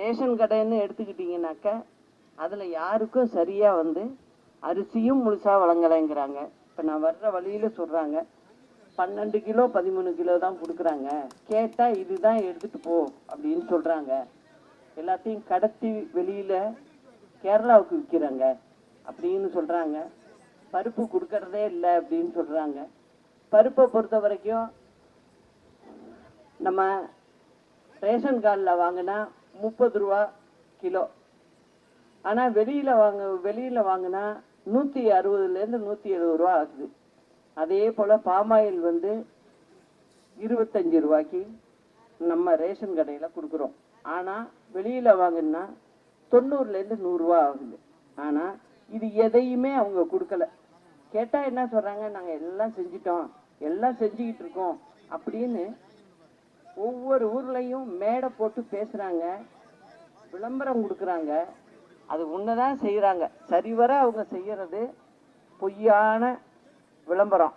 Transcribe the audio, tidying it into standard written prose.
Ration கடைன்னு எடுத்துக்கிட்டிங்கனாக்க அதில் யாருக்கும் சரியாக வந்து அரிசியும் முழுசாக வழங்கலைங்கிறாங்க. இப்போ நான் வர்ற வழியில் சொல்கிறாங்க 12 கிலோ 13 கிலோ தான் கொடுக்குறாங்க, கேட்டால் இதுதான் எடுத்துகிட்டு போ அப்படின்னு சொல்கிறாங்க. எல்லாத்தையும் கடத்தி வெளியில் கேரளாவுக்கு விற்கிறாங்க அப்படின்னு சொல்கிறாங்க. பருப்பு கொடுக்கறதே இல்லை அப்படின்னு சொல்கிறாங்க. பருப்பை பொறுத்த வரைக்கும் நம்ம ரேஷன் கார்டில் வாங்கினா 30 ரூபா கிலோ, ஆனால் வெளியில் வாங்கினா 160லேருந்து 170 ரூபா ஆகுது. அதே போல் பாமாயில் வந்து 25 ரூபாய்க்கு நம்ம ரேஷன் கடையில் கொடுக்குறோம். ஆனால் வெளியில் வாங்கினா 90லேருந்து 100 ரூபா ஆகுது. ஆனால் இது எதையுமே அவங்க கொடுக்கல. கேட்டால் என்ன சொல்கிறாங்க, நாங்கள் எல்லாம் செஞ்சிட்டோம், எல்லாம் செஞ்சுக்கிட்டு இருக்கோம் அப்படின்னு ஒவ்வொரு ஊர்லேயும் மேடை போட்டு பேசுகிறாங்க, விளம்பரம் கொடுக்குறாங்க. அது ஒன்று தான் செய்கிறாங்க. சரிவர அவங்க செய்கிறது பொய்யான விளம்பரம்.